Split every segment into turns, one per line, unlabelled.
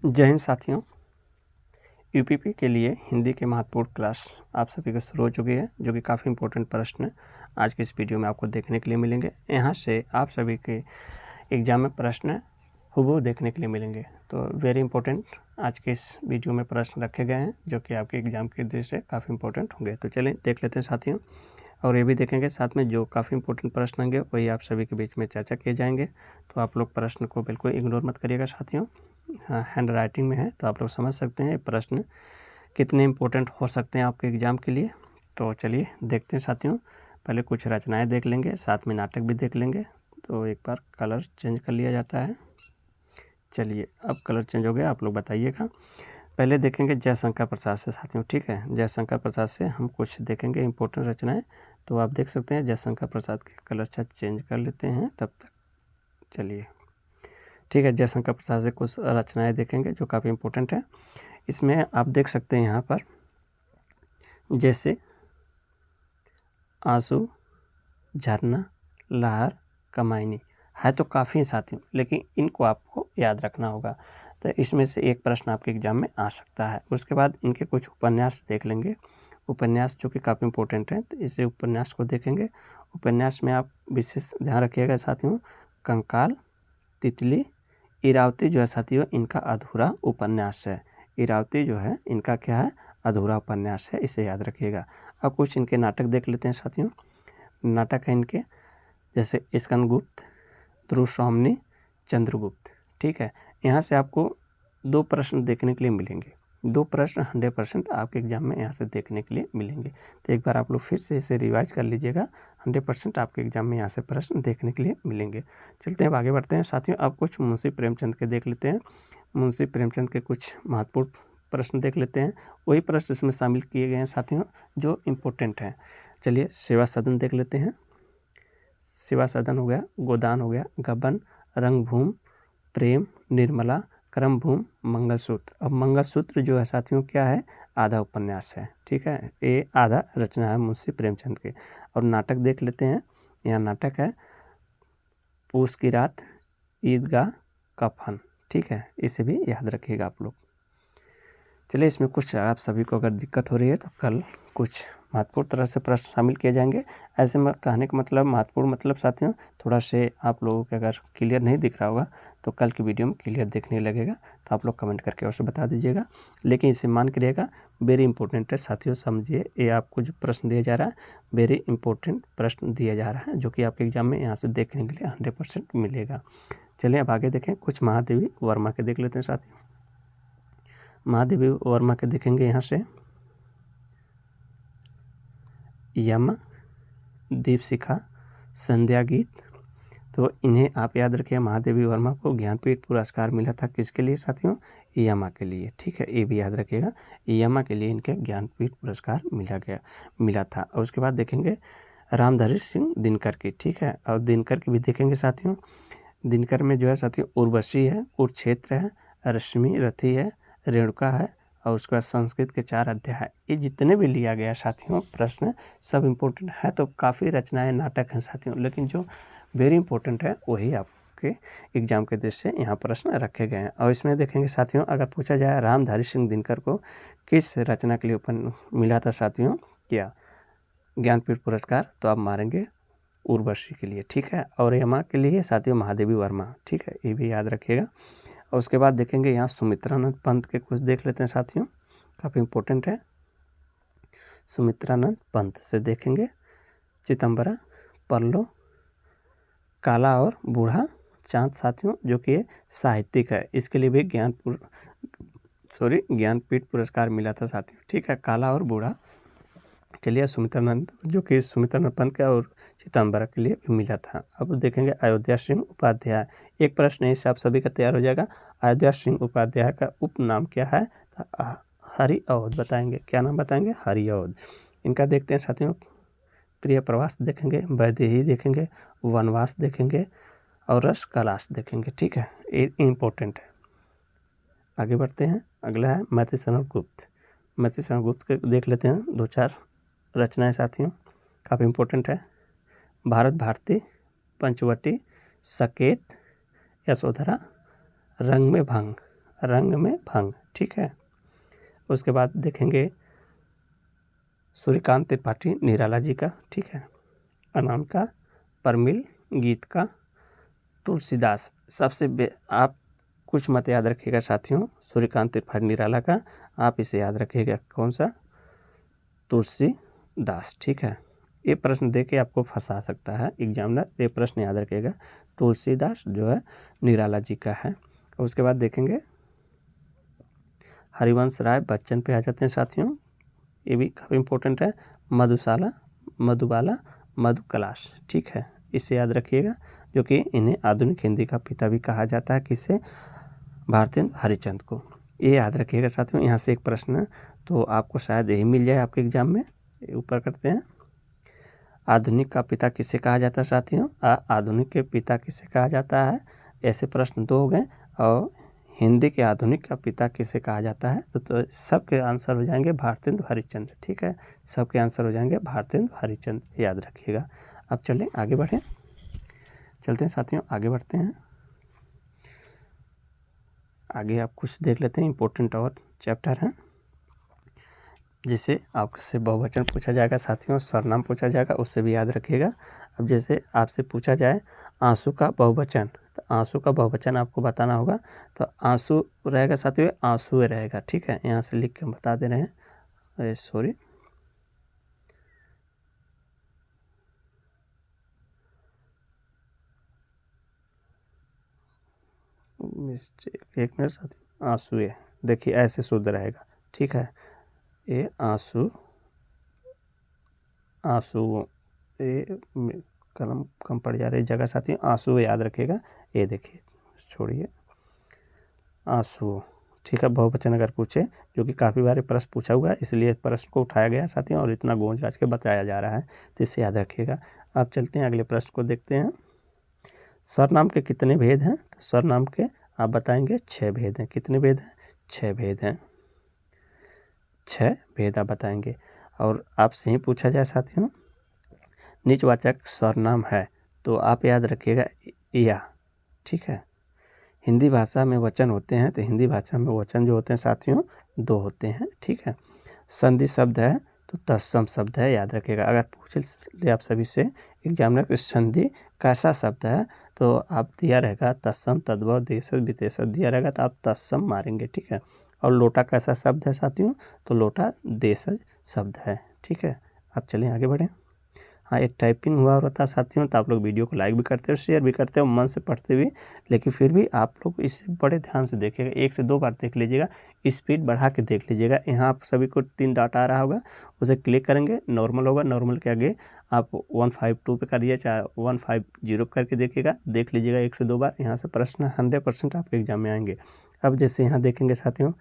जय हिंद साथियों। यूपीपी के लिए हिंदी के महत्वपूर्ण क्लास आप सभी को शुरू हो चुकी है, जो कि काफ़ी इंपॉर्टेंट प्रश्न आज के इस वीडियो में आपको देखने के लिए मिलेंगे। यहाँ से आप सभी के एग्जाम में प्रश्न हूबहू देखने के लिए मिलेंगे। तो वेरी इंपॉर्टेंट आज के इस वीडियो में प्रश्न रखे गए हैं, जो कि आपके एग्जाम के दृष्टि से काफ़ी इंपॉर्टेंट होंगे। तो चलिए देख लेते हैं साथियों, और ये भी देखेंगे साथ में जो काफ़ी इंपॉर्टेंट प्रश्न होंगे वही आप सभी के बीच में चर्चा किए जाएंगे। तो आप लोग प्रश्न को बिल्कुल इग्नोर मत करिएगा साथियों। हाँ, हैंड राइटिंग में है तो आप लोग समझ सकते हैं प्रश्न कितने इम्पोर्टेंट हो सकते हैं आपके एग्ज़ाम के लिए। तो चलिए देखते हैं साथियों। पहले कुछ रचनाएं देख लेंगे, साथ में नाटक भी देख लेंगे। तो एक बार कलर चेंज कर लिया जाता है। चलिए अब कलर चेंज हो गया, आप लोग बताइएगा। पहले देखेंगे जयशंकर प्रसाद से साथियों, ठीक है। जयशंकर प्रसाद से हम कुछ देखेंगे इम्पोर्टेंट रचनाएँ। तो आप देख सकते हैं जयशंकर प्रसाद के कलर चेंज कर लेते हैं तब तक। चलिए ठीक है, जयशंकर प्रसाद से कुछ रचनाएं देखेंगे जो काफ़ी इम्पोर्टेंट है। इसमें आप देख सकते हैं यहाँ पर जैसे आंसू, झरना, लहर, कमायनी है तो काफ़ी साथियों, लेकिन इनको आपको याद रखना होगा। तो इसमें से एक प्रश्न आपके एग्जाम में आ सकता है। उसके बाद इनके कुछ उपन्यास देख लेंगे, उपन्यास जो कि काफ़ी इम्पोर्टेंट है। तो इसे उपन्यास को देखेंगे। उपन्यास में आप विशेष ध्यान रखिएगा साथियों, कंकाल, तितली, इरावती जो है साथियों इनका अधूरा उपन्यास है। इरावती जो है इनका क्या है, अधूरा उपन्यास है, इसे याद रखिएगा। अब कुछ इनके नाटक देख लेते हैं साथियों। नाटक है इनके जैसे स्कंदगुप्त, ध्रुवस्वामिनी, चंद्रगुप्त, ठीक है। यहाँ से आपको दो प्रश्न देखने के लिए मिलेंगे। दो प्रश्न 100% आपके एग्जाम में यहाँ से देखने के लिए मिलेंगे। तो एक बार आप लोग फिर से इसे रिवाइज कर लीजिएगा। 100% आपके एग्जाम में यहाँ से प्रश्न देखने के लिए मिलेंगे। चलते हैं, अब आगे बढ़ते हैं साथियों। अब कुछ मुंशी प्रेमचंद के देख लेते हैं। मुंशी प्रेमचंद के कुछ महत्वपूर्ण प्रश्न देख लेते हैं। वही प्रश्न इसमें शामिल किए गए हैं साथियों जो इम्पोर्टेंट हैं। चलिए सेवा सदन देख लेते हैं। सेवा सदन हो गया, गोदान हो गया, गबन, रंगभूमि, प्रेम, निर्मला, क्रमभूमि, मंगलसूत्र। अब मंगलसूत्र जो है साथियों क्या है, आधा उपन्यास है, ठीक है। ये आधा रचना है मुंशी प्रेमचंद के। और नाटक देख लेते हैं। यहाँ नाटक है पूस की रात, ईदगाह, कफन, ठीक है। इसे भी याद रखिएगा आप लोग। चलिए इसमें कुछ आप सभी को अगर दिक्कत हो रही है तो कल कुछ महत्वपूर्ण तरह से प्रश्न शामिल किए जाएंगे। ऐसे में कहने का मतलब महत्वपूर्ण मतलब साथियों थोड़ा से आप लोगों को अगर क्लियर नहीं दिख रहा होगा तो कल की वीडियो में क्लियर दिखने लगेगा। तो आप लोग कमेंट करके अवश्य बता दीजिएगा, लेकिन इसे मान करिएगा वेरी इंपॉर्टेंट है साथियों। समझिए ये आपको जो प्रश्न दिया जा रहा है वेरी इंपॉर्टेंट प्रश्न दिया जा रहा है, जो कि आपके एग्जाम में यहाँ से देखने के लिए 100% मिलेगा। चलिए अब आगे देखें, कुछ महादेवी वर्मा के देख लेते हैं साथियों। महादेवी वर्मा के देखेंगे यहाँ से यम, दीपशिखा, संध्या गीत। तो इन्हें आप याद रखिए। महादेवी वर्मा को ज्ञानपीठ पुरस्कार मिला था किसके लिए साथियों, यमा के लिए, ठीक है। ये भी याद रखिएगा, यमा के लिए इनके ज्ञानपीठ पुरस्कार मिला था। और उसके बाद देखेंगे रामधारी सिंह दिनकर की, ठीक है। और दिनकर की भी देखेंगे साथियों। दिनकर में जो है साथियों उर्वशी है, कुरुक्षेत्र है, रश्मि रथी है, रेणुका है, और उसके बाद संस्कृत के 4 अध्याय है। ये जितने भी लिया गया साथियों प्रश्न सब इम्पोर्टेंट है। तो काफ़ी रचनाएं नाटक हैं साथियों, लेकिन जो वेरी इंपॉर्टेंट है वही आपके एग्जाम के दृष्टि से यहाँ प्रश्न रखे गए हैं। और इसमें देखेंगे साथियों, अगर पूछा जाए रामधारी सिंह दिनकर को किस रचना के लिए मिला था साथियों क्या ज्ञानपीठ पुरस्कार, तो आप मारेंगे उर्वशी के लिए, ठीक है। और यमा के लिए साथियों महादेवी वर्मा, ठीक है। ये भी याद रखिएगा। और उसके बाद देखेंगे यहाँ सुमित्रानंद पंत के कुछ देख लेते हैं साथियों, काफ़ी इम्पोर्टेंट है। सुमित्रानंद पंत से देखेंगे चिदंबरा, पल्लो, काला और बूढ़ा चांद साथियों, जो कि साहित्यिक है। इसके लिए भी ज्ञानपीठ पुरस्कार मिला था साथियों, ठीक है। काला और बूढ़ा के लिए सुमित्रानंद, जो कि सुमित्रानंद पंत का, और चिदंबरा के लिए भी मिला था। अब देखेंगे अयोध्या सिंह उपाध्याय। एक प्रश्न इससे आप सभी का तैयार हो जाएगा। अयोध्या सिंह उपाध्याय का उपनाम क्या है, हरि अवध बताएंगे। क्या नाम बताएंगे, हरि अवध। इनका देखते हैं साथियों, प्रिय प्रवास देखेंगे, वैदेही देखेंगे, वनवास देखेंगे, और रस कलाश देखेंगे, ठीक है। ये इम्पोर्टेंट है। आगे बढ़ते हैं, अगला है मतिशरण गुप्त। मतिशरण गुप्त के देख लेते हैं 2-4 रचनाएं साथियों, काफ़ी इम्पोर्टेंट है। भारत भारती, पंचवटी, सकेत, यशोधरा, रंग में भंग। रंग में भंग, ठीक है। उसके बाद देखेंगे सूर्यकांत त्रिपाठी निराला जी का, ठीक है। अनामिका, परमिल, गीत का, तुलसीदास। आप कुछ मत याद रखिएगा साथियों, सूर्यकांत त्रिपाठी निराला का आप इसे याद रखिएगा, कौन सा, तुलसीदास, ठीक है। ये प्रश्न देके आपको फंसा सकता है एग्जामिनर, ये प्रश्न याद रखिएगा, तुलसीदास जो है निराला जी का है। उसके बाद देखेंगे हरिवंश राय बच्चन पे आ जाते हैं साथियों, ये भी काफ़ी इम्पोर्टेंट है। मधुशाला, मधुबाला, मधुकलाश, ठीक है, इसे याद रखिएगा, जो कि इन्हें आधुनिक हिंदी का पिता भी कहा जाता है, किससे, भारतेंदु हरिश्चंद्र को। ये याद रखिएगा साथियों। यहाँ से एक प्रश्न तो आपको शायद यही मिल जाए आपके एग्जाम में। ऊपर करते हैं, आधुनिक का पिता किसे कहा जाता है साथियों, आधुनिक के पिता किसे कहा जाता है, ऐसे प्रश्न दो हो गए। और हिंदी के आधुनिक का पिता किसे कहा जाता है, तो सबके आंसर हो जाएंगे भारतेंदु हरिश्चंद्र, ठीक है, सबके आंसर हो जाएंगे भारतेंदु हरिश्चंद्र, याद रखिएगा। अब चलें आगे बढ़ें, चलते हैं साथियों, आगे बढ़ते हैं। आगे आप कुछ देख लेते हैं, इम्पोर्टेंट और चैप्टर हैं, जिसे आपसे बहुवचन पूछा जाएगा साथियों, सर्वनाम पूछा जाएगा, उससे भी याद रखिएगा। अब जैसे आपसे पूछा जाए आंसू का बहुवचन, तो आंसू का बहुवचन आपको बताना होगा, तो आंसू रहेगा साथियों, आंसुए रहेगा, ठीक है, यहाँ से लिख के हम बता दे रहे हैं, सॉरी, मिस्टेक, एक मिनट साथियों, आंसुए, देखिए ऐसे शुद्ध रहेगा, ठीक है, ये आंसू, आंसू, ये कलम कम पड़ जा रही जगह साथियों, आंसू याद रखिएगा, ये देखिए, छोड़िए, आंसू, ठीक है। बहुवचन अगर पूछे, जो कि काफ़ी बार प्रश्न पूछा हुआ है, इसलिए प्रश्न को उठाया गया साथियों, और इतना गूंज गाज के बताया जा रहा है, तो इसे याद रखिएगा। अब चलते हैं अगले प्रश्न को देखते हैं। सर्वनाम के कितने भेद हैं, तो सर्वनाम के आप बताएंगे 6 भेद हैं, कितने भेद हैं, 6 भेद हैं, 6 भेद आप बताएंगे। और आपसे ही पूछा जाए साथियों, निजवाचक सर्वनाम है, तो आप याद रखिएगा या, ठीक है। हिंदी भाषा में वचन होते हैं, तो हिंदी भाषा में वचन जो होते हैं साथियों 2 होते हैं, ठीक है। संधि शब्द है तो तत्सम शब्द है, याद रखिएगा। अगर पूछ ले आप सभी से एग्जामिनर की संधि कैसा शब्द है, तो आप दिया रहेगा तत्सम, तद्भव, देशज, विशेषण दिया रहेगा, तो आप तत्सम मारेंगे, ठीक है। और लोटा कैसा शब्द है साथियों, तो लोटा देशज शब्द है, ठीक है। अब चलिए आगे बढ़ें। हाँ, एक टाइपिंग हुआ रहता है साथियों, तो आप लोग वीडियो को लाइक भी करते हो, शेयर भी करते हो, मन से पढ़ते भी, लेकिन फिर भी आप लोग इसे बड़े ध्यान से देखिएगा, 1 से 2 बार देख लीजिएगा, स्पीड बढ़ा के देख लीजिएगा। यहाँ आप सभी को 3 डॉट आ रहा होगा, उसे क्लिक करेंगे, नॉर्मल होगा, नॉर्मल के आगे आप 152 पे करिए, चाहे 150 करके देखिएगा, देख लीजिएगा 1 से 2 बार, यहाँ से प्रश्न 100% आपके एग्जाम में आएंगे। अब जैसे यहाँ देखेंगे साथियों,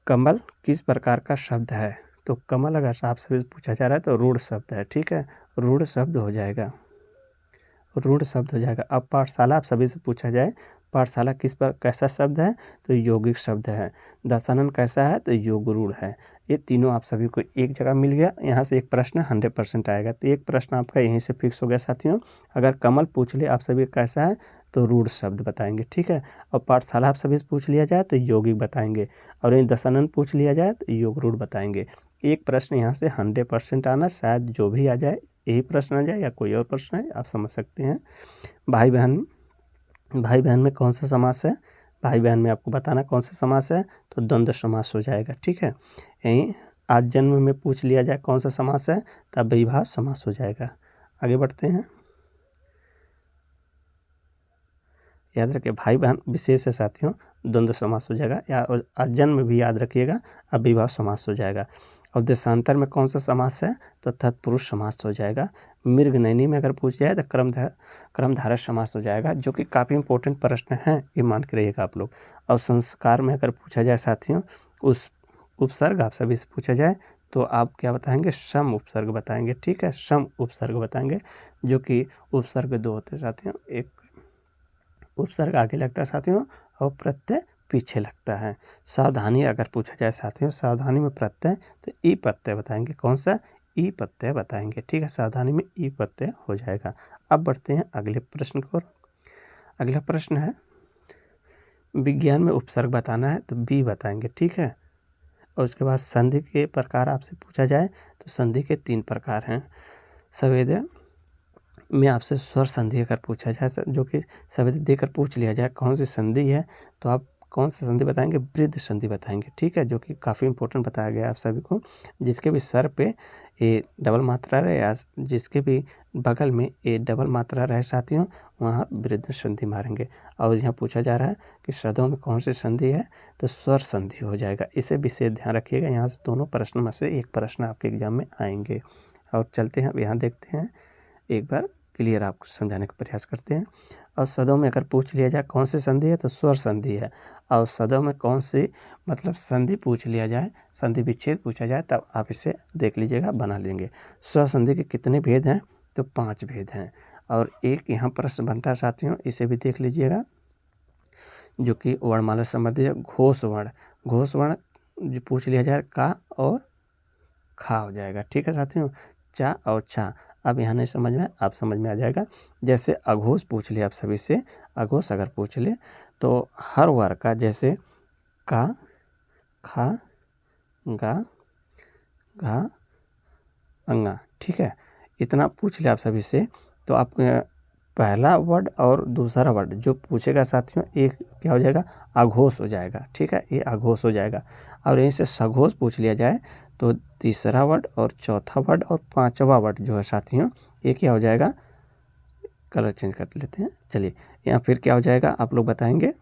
कमल किस प्रकार का शब्द है, तो कमल अगर आप सभी से पूछा जा रहा है तो रूढ़ शब्द है, ठीक है, रूढ़ शब्द हो जाएगा, रूढ़ शब्द हो जाएगा। अब पाठशाला आप सभी से पूछा जाए, पाठशाला किस पर कैसा शब्द है, तो यौगिक शब्द है। दशानन कैसा है, तो योग रूढ़ है। ये तीनों आप सभी को एक जगह मिल गया, यहाँ से एक प्रश्न 100% आएगा, तो एक प्रश्न आपका यहीं से फिक्स हो गया साथियों। अगर कमल पूछ ले आप सभी कैसा है, तो रूढ़ शब्द बताएंगे, ठीक है। और पाठशाला आप सभी से पूछ लिया जाए तो यौगिक बताएंगे, और यही दशानन पूछ लिया जाए तो योग रूढ़ बताएंगे। एक प्रश्न यहाँ से 100% आना, शायद जो भी आ जाए यही प्रश्न आ जाए या कोई और प्रश्न है, आप समझ सकते हैं। भाई बहन में कौन सा समास है, भाई बहन में आपको बताना कौन सा समास है, तो द्वंद्व समास हो जाएगा, ठीक है। यहीं आज जन्म में पूछ लिया जाए कौन सा समास है, तब अव्ययीभाव समास हो जाएगा। आगे बढ़ते हैं, याद रखिए भाई बहन विशेष है साथियों, द्वंद्व समास हो जाएगा, या आज जन्म भी याद रखिएगा, अव्ययीभाव समास हो जाएगा। और देशांतर में कौन सा समास है, तो तत्पुरुष समास हो जाएगा। मृगनयनी में अगर पूछ जाए तो क्रमधारय समास हो जाएगा, जो कि काफ़ी इंपॉर्टेंट प्रश्न है, ये मान के रहिएगा आप लोग। और संस्कार में अगर पूछा जाए साथियों, उस उपसर्ग आप सभी से पूछा जाए तो आप क्या बताएंगे, सम उपसर्ग बताएंगे, ठीक है, सम उपसर्ग बताएंगे, जो कि उपसर्ग 2 होते हैं साथियों, एक उपसर्ग आगे लगता है साथियों और प्रत्यय पीछे लगता है। सावधानी अगर पूछा जाए साथियों, सावधानी में प्रत्यय तो ई प्रत्यय बताएंगे, कौन सा, ई प्रत्यय बताएंगे, ठीक है, सावधानी में ई प्रत्यय हो जाएगा। अब बढ़ते हैं अगले प्रश्न को। अगला प्रश्न है, विज्ञान में उपसर्ग बताना है तो बी बताएंगे, ठीक है। और उसके बाद संधि के प्रकार आपसे पूछा जाए तो संधि के 3 प्रकार हैं। सवेद में आपसे स्वर संधि अगर पूछा जाए, जो कि सवेद देकर पूछ लिया जाए कौन सी संधि है, तो आप कौन सा संधि बताएंगे? वृद्ध संधि बताएंगे, ठीक है, जो कि काफ़ी इंपॉर्टेंट बताया गया आप सभी को। जिसके भी सर पे ये डबल मात्रा रहे या जिसके भी बगल में ये डबल मात्रा रहे साथियों, वहाँ वृद्ध संधि मारेंगे। और यहाँ पूछा जा रहा है कि शब्दों में कौन सी संधि है, तो स्वर संधि हो जाएगा। इसे विशेष ध्यान रखिएगा, यहाँ से दोनों प्रश्न में से एक प्रश्न आपके एग्जाम में आएंगे। और चलते हैं अब यहाँ देखते हैं, एक बार क्लियर आपको समझाने का प्रयास करते हैं। और सदों में अगर पूछ लिया जाए कौन सी संधि है, तो स्वर संधि है। और सदों में कौन सी मतलब संधि पूछ लिया जाए, संधि विच्छेद पूछा जाए, तब आप इसे देख लीजिएगा, बना लेंगे। स्वर संधि के कितने भेद हैं, तो 5 भेद हैं। और एक यहाँ प्रश्न बनता है साथियों, इसे भी देख लीजिएगा, जो कि वर्णमाला संबंधी है। घोष वर्ण, घोष वर्ण जो पूछ लिया जाए का और खा हो जाएगा, ठीक है साथियों, चा और छा। अब यहाँ नहीं समझ में, आप समझ में आ जाएगा। जैसे अघोष पूछ लिया आप सभी से, अघोष अगर पूछ ले तो हर वर्ग का, जैसे का, खा, गा, घा, अंगा, ठीक है, इतना पूछ लिया आप सभी से, तो आप पहला वर्ड और दूसरा वर्ड जो पूछेगा साथियों, एक क्या हो जाएगा? अघोष हो जाएगा, ठीक है, ये अघोष हो जाएगा। और यहीं से सघोष पूछ लिया जाए तो तीसरा वर्ड और चौथा वर्ड और 5वां वर्ड जो है साथियों, ये क्या हो जाएगा? कलर चेंज कर लेते हैं, चलिए। यहाँ फिर क्या हो जाएगा आप लोग बताएंगे,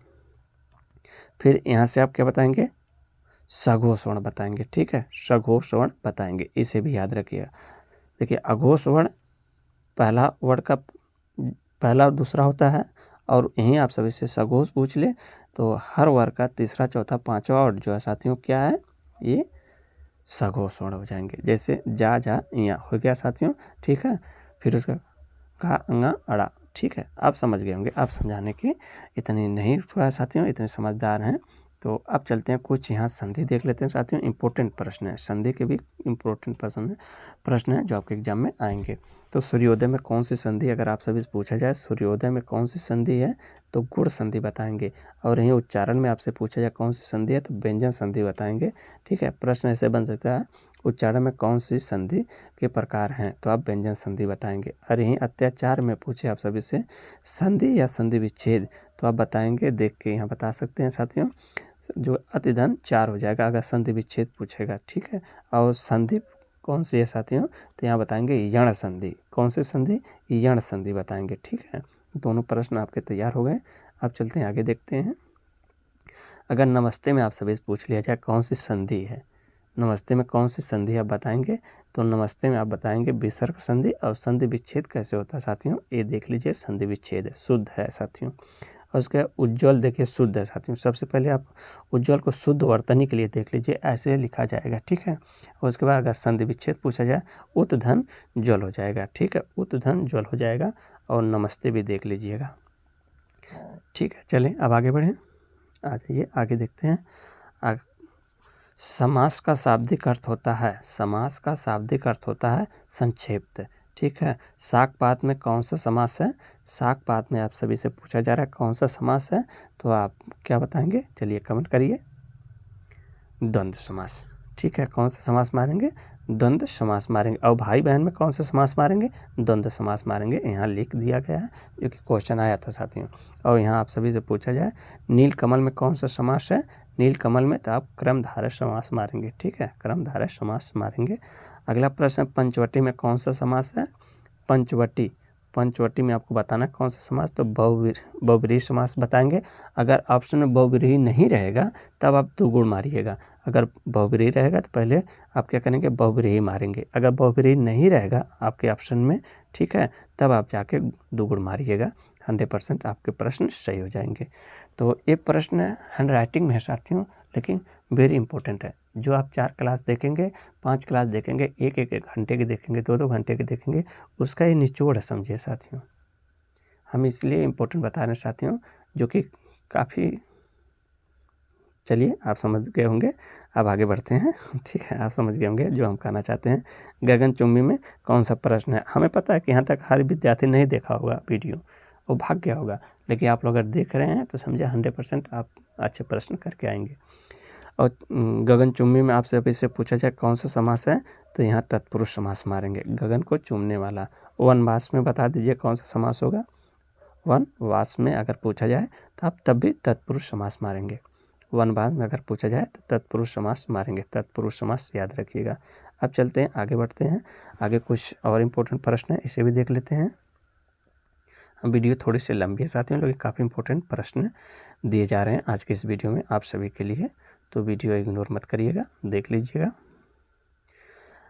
फिर यहाँ से आप क्या बताएंगे? सघोष वर्ण बताएंगे, ठीक है, सघोष वर्ण बताएंगे, इसे भी याद रखिएगा। देखिए अघोष वर्ण पहला वर्ड का पहला और दूसरा होता है, और यहीं आप सभी से सघोष पूछ ले तो हर वर्ग का तीसरा, चौथा, 5वां वर्ड जो है साथियों क्या है? ये सघोष वर्ण हो जाएंगे। जैसे जा, जा, यहाँ हो गया साथियों, ठीक है। फिर उसका का, अंगा, अड़ा, ठीक है, आप समझ गए होंगे। आप समझाने की इतनी नहीं हुआ साथियों, इतने समझदार हैं। तो अब चलते हैं कुछ यहाँ संधि देख लेते हैं साथियों। इंपॉर्टेंट प्रश्न है, संधि के भी इंपॉर्टेंट प्रश्न है जो आपके एग्जाम में आएंगे। तो सूर्योदय में कौन सी संधि, अगर आप सभी से पूछा जाए सूर्योदय में कौन सी संधि है, तो गुण संधि बताएंगे। और यहीं उच्चारण में आपसे पूछा जाए कौन सी संधि है, तो व्यंजन संधि बताएंगे, ठीक है। प्रश्न ऐसे बन सकता है, उच्चारण में कौन सी संधि के प्रकार हैं, तो आप व्यंजन संधि बताएंगे। और यहीं अत्याचार में पूछे आप सभी से संधि या संधि विच्छेद, तो आप बताएंगे, देख के यहाँ बता सकते हैं साथियों, जो अतिधन 4 हो जाएगा अगर संधि विच्छेद पूछेगा, ठीक है। और संधि कौन सी है साथियों, तो यहाँ बताएंगे यण संधि। कौन सी संधि? यण संधि बताएंगे, ठीक है। दोनों प्रश्न आपके तैयार हो गए। अब चलते हैं आगे, देखते हैं। अगर नमस्ते में आप सभी से पूछ लिया जाए कौन सी संधि है, नमस्ते में कौन सी संधि आप बताएंगे, तो नमस्ते में आप बताएंगे विसर्ग संधि। और संधि विच्छेद कैसे होता है साथियों, ये देख लीजिए, संधि विच्छेद है, शुद्ध है साथियों। और उसके उज्ज्वल देखिए शुद्ध है साथियों। सबसे पहले आप उज्ज्वल को शुद्ध वर्तनी के लिए देख लीजिए, ऐसे लिखा जाएगा, ठीक है। और उसके बाद अगर संधि विच्छेद पूछा जाए उत धन ज्वल हो जाएगा, ठीक है, उत धन ज्वल हो जाएगा। और नमस्ते भी देख लीजिएगा, ठीक है। चलें अब आगे बढ़ें, आ जाइए आगे देखते हैं। समास का शाब्दिक अर्थ होता है, समास का शाब्दिक अर्थ होता है संक्षिप्त, ठीक है। साक पात में कौन सा समास है, साक पात में आप सभी से पूछा जा रहा है कौन सा समास है, तो आप क्या बताएंगे, चलिए कमेंट करिए। द्वंद्व समास, ठीक है। कौन सा समास मारेंगे? द्वंद्व समास मारेंगे। और भाई बहन में कौन सा समास मारेंगे? द्वंद्व समास मारेंगे। यहाँ लिख दिया गया है, जो कि क्वेश्चन आया था साथियों। और यहाँ आप सभी से पूछा जाए नील कमल में कौन सा समास है, नील कमल में तो आप क्रमधारय समास मारेंगे, ठीक है, क्रमधारय समास मारेंगे। अगला प्रश्न, पंचवटी में कौन सा समास है, पंचवटी, पंचवटी में आपको बताना कौन सा समास, तो बहुब्रीहि समास बताएंगे। अगर ऑप्शन में बहुब्रीहि नहीं रहेगा तब आप 2 गुण मारिएगा। अगर बहुब्रीहि रहेगा तो पहले आप क्या करेंगे, बहुब्रीहि मारेंगे। अगर बहुब्रीहि नहीं रहेगा आपके ऑप्शन में, ठीक है, तब आप जाके 2 गुण मारिएगा। 100% आपके प्रश्न सही हो जाएंगे। तो ये प्रश्न हैंड राइटिंग में है साथियों, लेकिन वेरी इंपॉर्टेंट है। जो आप 4 क्लास देखेंगे, 5 क्लास देखेंगे, एक घंटे की देखेंगे, 2 घंटे की देखेंगे, उसका ये निचोड़ है, समझिए साथियों। हम इसलिए इम्पोर्टेंट बता रहे हैं साथियों, जो कि काफ़ी, चलिए आप समझ गए होंगे। अब आगे बढ़ते हैं, ठीक है, आप समझ गए होंगे जो हम कहना चाहते हैं। गगनचुंबी में कौन सा प्रश्न है, हमें पता है कि यहाँ तक हर विद्यार्थी नहीं देखा होगा वीडियो, वो भाग गया होगा। लेकिन आप लोग अगर देख रहे हैं तो समझे 100% आप अच्छे प्रश्न करके आएंगे। और गगनचुम्बी में आपसे अभी से पूछा जाए कौन सा समास है, तो यहाँ तत्पुरुष समास मारेंगे, गगन को चूमने वाला। वनवास में बता दीजिए कौन सा समास होगा। वनवास में अगर पूछा जाए तो आप तब भी तत्पुरुष समास मारेंगे। वनवास में अगर पूछा जाए तो तत्पुरुष समास मारेंगे, तत्पुरुष समास याद रखिएगा। अब चलते हैं आगे, बढ़ते हैं आगे। कुछ और इम्पोर्टेंट प्रश्न है, इसे भी देख लेते हैं। वीडियो थोड़ी सी लंबी है साथियों, लेकिन काफ़ी इंपॉर्टेंट प्रश्न दिए जा रहे हैं आज के इस वीडियो में आप सभी के लिए, तो वीडियो इग्नोर मत करिएगा, देख लीजिएगा।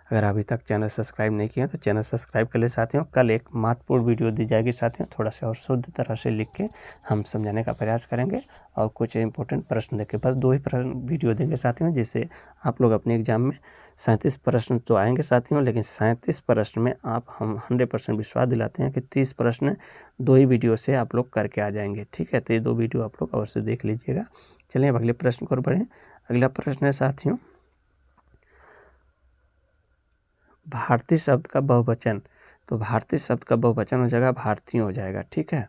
अगर अभी तक चैनल सब्सक्राइब नहीं किया तो चैनल सब्सक्राइब कर ले साथियों। कल एक महत्वपूर्ण वीडियो दी जाएगी साथियों, थोड़ा सा और शुद्ध तरह से लिख के हम समझाने का प्रयास करेंगे और कुछ इंपॉर्टेंट प्रश्न देके, बस 2 ही प्रश्न वीडियो देंगे साथियों, जिससे आप लोग अपने एग्जाम में 37 प्रश्न तो आएंगे साथियों, लेकिन 37 प्रश्न में हम 100% विश्वास दिलाते हैं कि 30 प्रश्न 2 ही वीडियो से आप लोग करके आ जाएंगे। ठीक है, तो ये 2 वीडियो आप लोग अवश्य देख लीजिएगा। चलिए अब अगले प्रश्न को बढ़ें। अगला प्रश्न है साथियों, भारतीय शब्द का बहुवचन। तो भारतीय शब्द का बहुवचन हो जाएगा भारतीय हो जाएगा। ठीक है,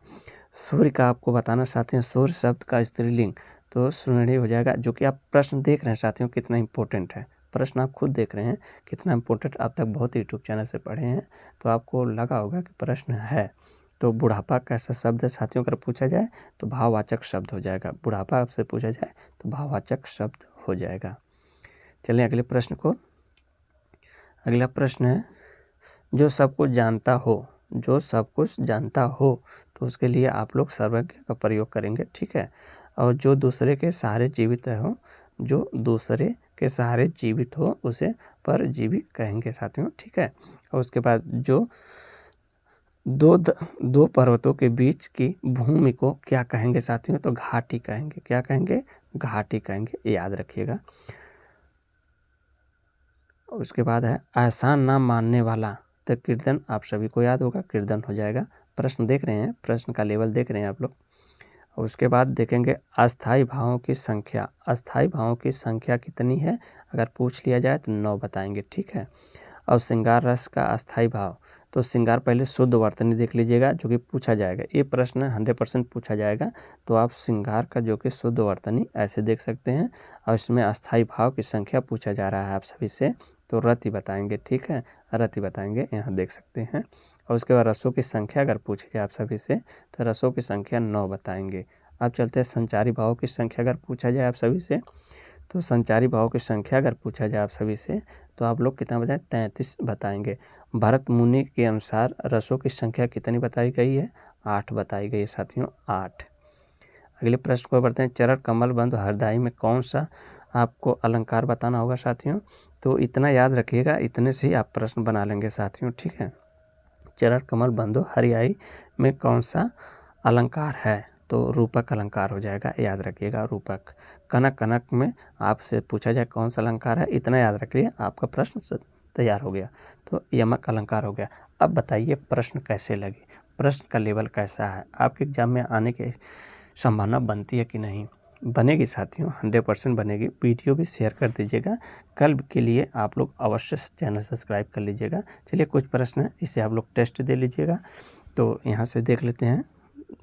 सूर्य का आपको बताना साथियों, सूर्य शब्द का स्त्रीलिंग तो सूर्य हो जाएगा। जो कि आप प्रश्न देख रहे हैं साथियों कितना इंपॉर्टेंट है, प्रश्न आप खुद देख रहे हैं कितना इंपॉर्टेंट। आप तक बहुत यूट्यूब चैनल से पढ़े हैं तो आपको लगा होगा कि प्रश्न है। तो बुढ़ापा कैसा शब्द है साथियों, अगर पूछा जाए तो भाववाचक शब्द हो जाएगा। बुढ़ापा आपसे पूछा जाए तो भाववाचक शब्द हो जाएगा। चलिए अगले प्रश्न को। अगला प्रश्न है, जो सब कुछ जानता हो, जो सब कुछ जानता हो तो उसके लिए आप लोग सर्वज्ञ का प्रयोग करेंगे। ठीक है, और जो दूसरे के सहारे जीवित हो, जो दूसरे के सहारे जीवित हो उसे परजीवी कहेंगे साथियों। ठीक है, और उसके बाद जो दो पर्वतों के बीच की भूमि को क्या कहेंगे साथियों, तो घाटी कहेंगे। क्या कहेंगे, घाटी कहेंगे, याद रखिएगा। उसके बाद है एहसान ना मानने वाला, तो कीर्तन आप सभी को याद होगा, कीर्तन हो जाएगा। प्रश्न देख रहे हैं, प्रश्न का लेवल देख रहे हैं आप लोग। और उसके बाद देखेंगे अस्थाई भावों की संख्या। अस्थाई भावों की संख्या कितनी है, अगर पूछ लिया जाए तो 9 बताएंगे। ठीक है, और श्रृंगार रस का अस्थाई भाव, तो श्रृंगार पहले शुद्ध वर्तनी देख लीजिएगा, जो कि पूछा जाएगा। ये प्रश्न 100% पूछा जाएगा, तो आप श्रृंगार का जो कि शुद्ध वर्तनी ऐसे देख सकते हैं। और इसमें अस्थाई भाव की संख्या पूछा जा रहा है आप सभी से, तो रति बताएंगे। ठीक है, रति बताएंगे, यहाँ देख सकते हैं। और उसके बाद रसों की संख्या अगर पूछी जाए आप सभी से तो रसों की संख्या 9 बताएंगे। अब चलते हैं संचारी भावों की संख्या अगर पूछा जाए आप सभी से, तो संचारी भावों की संख्या अगर पूछा जाए आप सभी से तो आप लोग कितना बताएं, 33 बताएंगे। भरत मुनि के अनुसार रसों की संख्या कितनी बताई गई है, 8 बताई गई है साथियों, 8। अगले प्रश्न को बढ़ते हैं, चरण कमल बंधु हरदाई में कौन सा आपको अलंकार बताना होगा साथियों। तो इतना याद रखिएगा, इतने से ही आप प्रश्न बना लेंगे साथियों। ठीक है, चरण कमल बंधु हरियाई में कौन सा अलंकार है, तो रूपक अलंकार हो जाएगा, याद रखिएगा रूपक। कनक कनक में आपसे पूछा जाए कौन सा अलंकार है, इतना याद रखिए, आपका प्रश्न तैयार हो गया। तो यमक अलंकार हो गया। अब बताइए प्रश्न कैसे लगे, प्रश्न का लेवल कैसा है, आपके एग्जाम में आने की संभावना बनती है कि नहीं। बनेगी साथियों, 100% बनेगी। वीडियो भी शेयर कर दीजिएगा। कल के लिए आप लोग अवश्य चैनल सब्सक्राइब कर लीजिएगा। चलिए कुछ प्रश्न है, इसे आप लोग टेस्ट दे लीजिएगा। तो यहाँ से देख लेते हैं,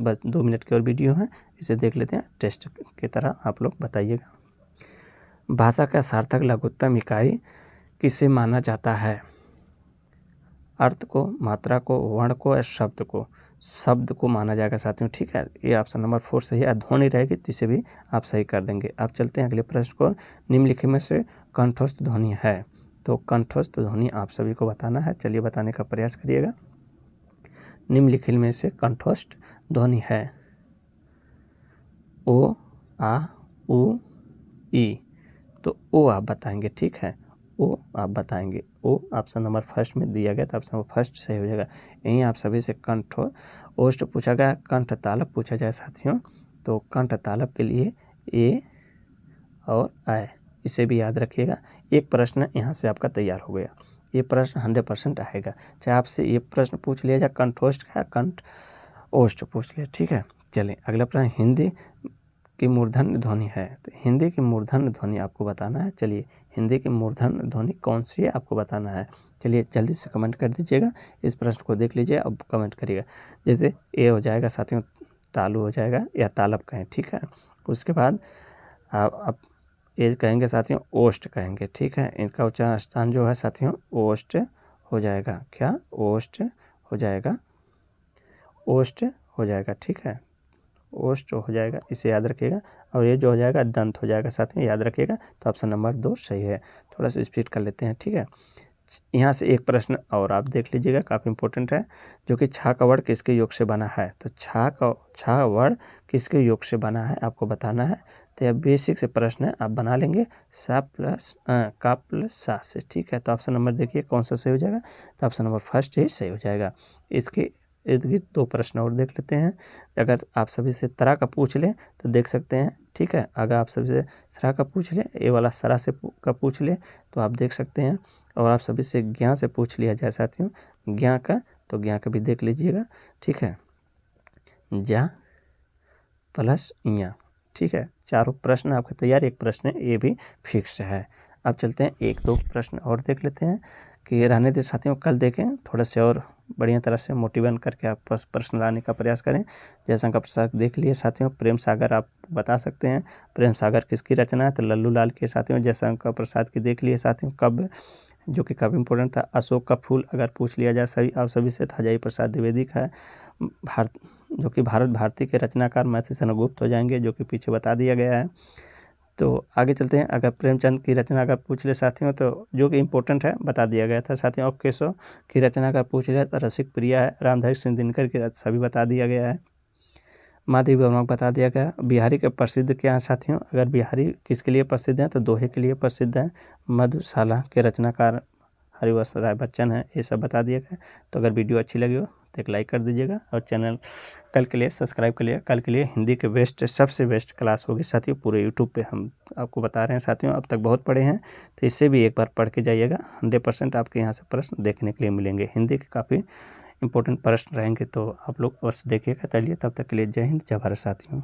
बस 2 मिनट की और वीडियो है, इसे देख लेते हैं, टेस्ट की तरह आप लोग बताइएगा। भाषा का सार्थक लघुत्तम इकाई किसे माना जाता है, अर्थ को, मात्रा को, वर्ण को या शब्द को। शब्द को माना जाएगा साथियों। ठीक है, ये ऑप्शन नंबर 4 सही है। ध्वनि रहेगी तो इसे भी आप सही कर देंगे। अब चलते हैं अगले प्रश्न को। निम्नलिखित में से कंठस्थ ध्वनि है, तो कंठस्थ ध्वनि आप सभी को बताना है। चलिए बताने का प्रयास करिएगा। निम्नलिखित में से कंठस्थ ध्वनि है, ओ, आ, उ, ई। तो ओ आप बताएंगे। ठीक है, ओ आप बताएंगे। ओ ऑप्शन नंबर 1 में दिया गया, तो ऑप्शन नंबर 1 सही हो जाएगा। यहीं आप सभी से कंठ ओष्ठ पूछा गया, कंठ तालब पूछा जाए साथियों, तो कंठ तालब के लिए ए और आय, इसे भी याद रखिएगा। एक प्रश्न यहाँ से आपका तैयार हो गया, ये प्रश्न 100% आएगा। चाहे आपसे ये प्रश्न पूछ लिया जाए कंठोष्ठ का, कंठ ओष्ठ पूछ लिया। ठीक है, चलिए अगला प्रश्न, हिंदी की मूर्धन्य ध्वनि है, तो हिंदी की मूर्धन्य ध्वनि आपको बताना है। चलिए हिंदी की मूर्धन्य ध्वनि कौन सी है आपको बताना है। चलिए जल्दी से कमेंट कर दीजिएगा, इस प्रश्न को देख लीजिए, अब कमेंट करिएगा। जैसे ए हो जाएगा साथियों तालू हो जाएगा या तालब कहें, ठीक है। उसके बाद आप ए कहेंगे साथियों ओस्ट कहेंगे, ठीक है। इनका उच्चारण स्थान जो है साथियों ओस्ट हो जाएगा, क्या ओस्ट हो जाएगा, ओस्ट हो जाएगा, ठीक है, ओस्ट हो जाएगा, इसे याद रखिएगा। और ये जो हो जाएगा दंत हो जाएगा साथियों, याद रखिएगा। तो ऑप्शन नंबर 2 सही है। थोड़ा सा स्पीड कर लेते हैं, ठीक है। यहाँ से एक प्रश्न और आप देख लीजिएगा, काफ़ी इंपॉर्टेंट है, जो कि छा का वर्ण किसके योग से बना है। तो छा वर्ण किसके योग से बना है आपको बताना है। तो यह बेसिक से प्रश्न है, आप बना लेंगे सा प्लस का प्लस सा से, ठीक है। तो ऑप्शन नंबर देखिए कौन सा सही हो जाएगा। तो ऑप्शन नंबर फर्स्ट ही सही हो जाएगा। इसके इर्द गिर्द 2 प्रश्न और देख लेते हैं। अगर आप सभी से तरह का पूछ लें तो देख सकते हैं, ठीक है। अगर आप सभी से सरा का पूछ लें, ये वाला सरा से का पूछ लें तो आप देख सकते हैं। और आप सभी से ज्ञा से पूछ लिया जाए साथियों, ज्ञा का, तो ज्ञा का भी देख लीजिएगा, ठीक है। जा प्लस इया, ठीक है। चारों प्रश्न आपके तैयार, एक प्रश्न ये भी फिक्स है। अब चलते हैं 1-2 प्रश्न और देख लेते हैं कि रहने दे साथियों, कल देखें थोड़ा से और बढ़िया तरह से मोटिवेट करके आप बस प्रश्न लाने का प्रयास करें। जयशंकर प्रसाद देख लिए साथियों, प्रेम सागर आप बता सकते हैं, प्रेम सागर किसकी रचना है। तो लल्लू लाल के साथियों। जयशंकर प्रसाद की देख लिए साथियों, कब, जो कि काफ़ी इंपॉर्टेंट था। अशोक का फूल अगर पूछ लिया जाए सभी आप सभी से, हजारी प्रसाद द्विवेदी का है। जो कि भारत भारती के रचनाकार महर्षि चंद्रगुप्त हो जाएंगे, जो कि पीछे बता दिया गया है। तो आगे चलते हैं। अगर प्रेमचंद की रचना अगर पूछ ले साथियों, तो जो कि इम्पोर्टेंट है बता दिया गया था साथियों। और केशव की रचना अगर पूछ लिया तो रसिक प्रिया है। रामधारी सिंह दिनकर की सभी बता दिया गया है। माधवी वर्मा को बता दिया गया। बिहारी के प्रसिद्ध क्या है साथियों, अगर बिहारी किसके लिए प्रसिद्ध हैं तो दोहे के लिए प्रसिद्ध हैं। मधुशाला के रचनाकार हरिवंश राय बच्चन है, ये सब बता दिया गया। तो अगर वीडियो अच्छी लगी हो तो एक लाइक कर दीजिएगा और चैनल कल के लिए सब्सक्राइब कर लिया। कल के लिए हिंदी के बेस्ट, सबसे बेस्ट क्लास होगी साथियों, पूरे यूट्यूब पे हम आपको बता रहे हैं साथियों। अब तक बहुत पढ़े हैं तो इससे भी एक बार पढ़ के जाइएगा, 100% आपके यहाँ से प्रश्न देखने के लिए मिलेंगे। हिंदी के काफ़ी इंपॉर्टेंट प्रश्न रहेंगे, तो आप लोग अवश्य देखिएगा। चलिए तब तक के लिए जय हिंद, जय भारत साथियों।